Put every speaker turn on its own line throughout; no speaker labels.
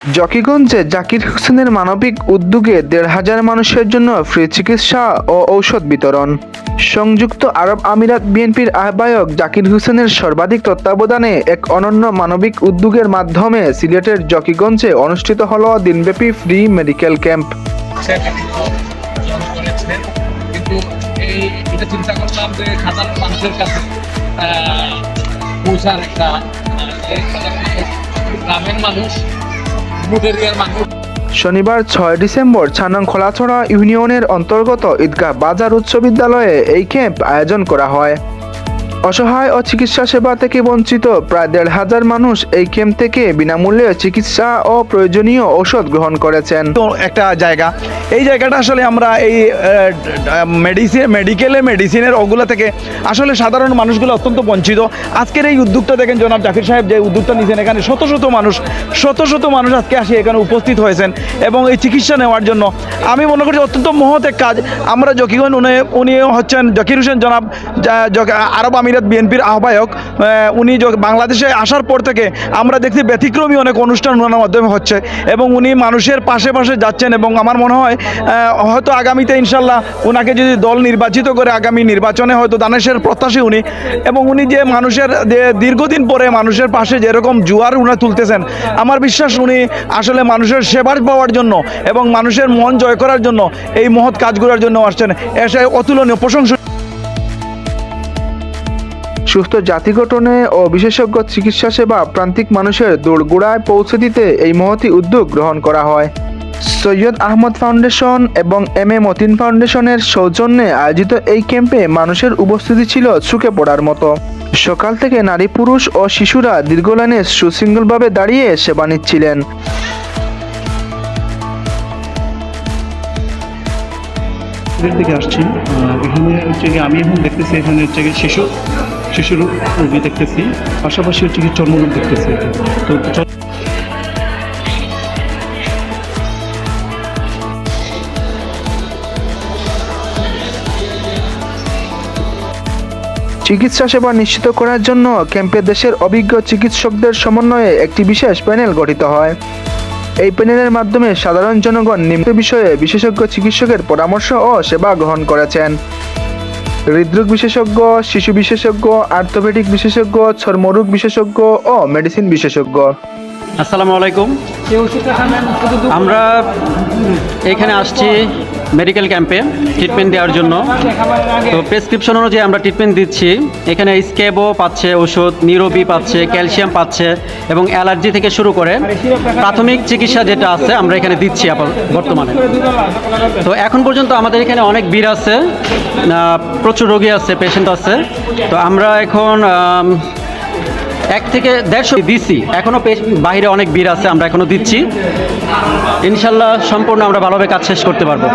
জকিগঞ্জে জাকির হোসেনের মানবিক উদ্যোগে ১৫০০ মানুষের জন্য ফ্রি চিকিৎসা ও ঔষধ বিতরণ। সংযুক্ত আরব আমিরাত বিএনপির আহ্বায়ক জাকির হোসেনের সর্বাধিক তত্ত্বাবধানে এক অনন্য মানবিক উদ্যোগের মাধ্যমে সিলেটের জকিগঞ্জে অনুষ্ঠিত হল দিনব্যাপী ফ্রি মেডিকেল ক্যাম্প।
কিন্তু এটা চিন্তা করলাম যে সাধারণ মানুষের কাছে পৌঁছার একটা গ্রামের মানুষ,
শনিবার ৬ ডিসেম্বর ৬ নং খোলাছড়া ইউনিয়নের অন্তর্গত ঈদগাহ বাজার উচ্চ বিদ্যালয়ে এই ক্যাম্প আয়োজন করা হয়। অসহায় ও চিকিৎসা সেবা থেকে বঞ্চিত প্রায় ১৫০০ মানুষ এই ক্যাম্প থেকে বিনামূল্যে চিকিৎসা ও প্রয়োজনীয় ঔষধ গ্রহণ করেছেন।
একটা জায়গা, এই জায়গাটা আসলে আমরা এই মেডিসিনের ওগুলো থেকে আসলে সাধারণ মানুষগুলো অত্যন্ত বঞ্চিত। আজকের এই উদ্যোগটা দেখেন, জনাব জাকির সাহেব যে উদ্যোগটা নিয়েছেন, এখানে শত শত মানুষ আজকে আসে এখানে উপস্থিত হয়েছেন এবং এই চিকিৎসা নেওয়ার জন্য। আমি মনে করি অত্যন্ত মহৎ এক কাজ। আমরা জকিগঞ্জ, উনি হচ্ছেন জাকির হোসেন জনাব আরব আমিরাত বিএনপির আহ্বায়ক। উনি বাংলাদেশে আসার পর থেকে আমরা দেখছি ব্যতিক্রমী অনেক অনুষ্ঠান ওনার মাধ্যমে হচ্ছে এবং উনি মানুষের পাশে যাচ্ছেন এবং আমার মনে হয় হয়তো আগামীতে ইনশাল্লাহ ওনাকে যদি দল নির্বাচিত করে আগামী নির্বাচনে হয়তো দানেশের প্রত্যাশী উনি, এবং উনি যে মানুষের দীর্ঘদিন পরে মানুষের পাশে যেরকম জোয়ার উনি তুলতেছেন, আমার বিশ্বাস উনি আসলে মানুষের সেবার পাওয়ার জন্য এবং মানুষের মন জয় করার জন্য এই মহৎ কাজগুলোর জন্য আসছেন। এসে অতুলনীয় প্রশংসা।
সুস্থ জাতি গঠনে ও বিশেষজ্ঞ চিকিৎসা সেবা প্রান্তিক মানুষের দোরগোড়ায় পৌঁছে দিতে এই মহতী উদ্যোগ গ্রহণ করা হয়। সৈয়দ আহমদ ফাউন্ডেশন এবং এম এ মতিন ফাউন্ডেশনের সৌজন্যে আয়োজিত এই ক্যাম্পে মানুষের উপস্থিতি ছিল চুকে পড়ার মতো। সকাল থেকে নারী, পুরুষ ও শিশুরা দীর্ঘ লাইনে সুশৃঙ্খলভাবে দাঁড়িয়ে সেবা নিচ্ছিলেন।
দিকে আসছি, এখানে হচ্ছে গিয়ে আমি এখন দেখতেছি এখানে হচ্ছে গিয়ে শিশুর রোগী দেখতেছি, পাশাপাশি হচ্ছে গিয়ে চর্মরোগ দেখতেছি। তো
চিকিৎসা সেবা নিশ্চিত করার জন্য ক্যাম্পে দেশের অভিজ্ঞ চিকিৎসকদের সমন্বয়ে একটি বিশেষ প্যানেল গঠিত হয়। এই প্যানেলের মাধ্যমে সাধারণ জনগণ নিম্ন বিষয়ে বিশেষজ্ঞ চিকিৎসকের পরামর্শ ও সেবা গ্রহণ করেছেন। হৃদরোগ বিশেষজ্ঞ, শিশু বিশেষজ্ঞ, অর্থোপেডিক বিশেষজ্ঞ, চর্মরোগ বিশেষজ্ঞ ও মেডিসিন বিশেষজ্ঞ।
আসসালামু আলাইকুম। আমরা এখানে আসছি মেডিকেল ক্যাম্পে ট্রিটমেন্ট দেওয়ার জন্য। তো প্রেসক্রিপশন অনুযায়ী আমরা ট্রিটমেন্ট দিচ্ছি। এখানে স্কেবো পাচ্ছে ওষুধ, নিউরোবি পাচ্ছে, ক্যালসিয়াম পাচ্ছে এবং অ্যালার্জি থেকে শুরু করে প্রাথমিক চিকিৎসা যেটা আছে আমরা এখানে দিচ্ছি বর্তমানে। তো এখন পর্যন্ত আমাদের এখানে অনেক ভিড় আছে, প্রচুর রোগী আছে, পেশেন্ট আছে। তো আমরা এখন 1 থেকে 150 দিচ্ছি, এখনও বাইরে অনেক ভিড় আছে, আমরা এখনও দিচ্ছি। ইনশাল্লাহ সম্পূর্ণ আমরা ভালোভাবে কাজ শেষ করতে পারবো।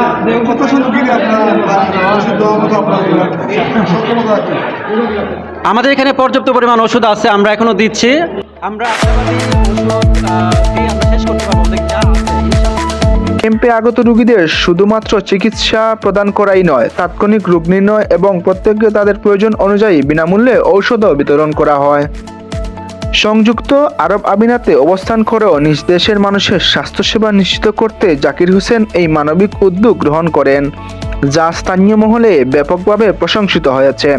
আমাদের এখানে পর্যাপ্ত পরিমাণ ওষুধ আছে, আমরা এখনও দিচ্ছি। আমরা শেষ করতে পারবো।
ক্যাম্পে আগত রোগীদের শুধুমাত্র চিকিৎসা প্রদান করাই নয়, তাৎক্ষণিক রোগ নির্ণয় এবং প্রত্যেককে তাদের প্রয়োজন অনুযায়ী বিনামূল্যে ঔষধও বিতরণ করা হয়। সংযুক্ত আরব আমিরাতে অবস্থান করেও নিজ দেশের মানুষের স্বাস্থ্যসেবা নিশ্চিত করতে জাকির হোসেন এই মানবিক উদ্যোগ গ্রহণ করেন, যা স্থানীয় মহলে ব্যাপকভাবে প্রশংসিত হয়েছে।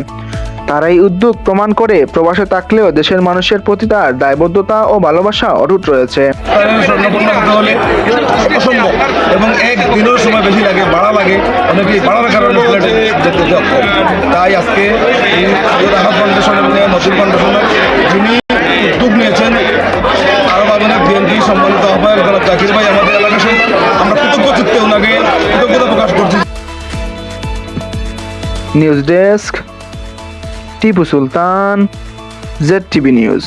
তার এই উদ্যোগ প্রমাণ করে প্রবাসে থাকলেও দেশের মানুষের প্রতি তার দায়বদ্ধতা ও ভালোবাসা অটুট রয়েছে।
এবং এক দিনের সময় বেশি লাগে, ভাড়া লাগে, অনেকেই ভাড়ার কারণে যেতে অক্ষম। তাই আজকে এই ফাউন্ডেশনের নতুন ফাউন্ডেশনের যিনি উদ্যোগ নিয়েছেন আরব আমিরাত বিএনপি সম্মানিত আহ্বায়ক জনাব জাকির ভাই, আমাদের এলাকার সঙ্গে আমরা কৃতজ্ঞ চিত্তে ওনাকে কৃতজ্ঞতা প্রকাশ করছি।
News desk, Tipu Sultan, ZTV news.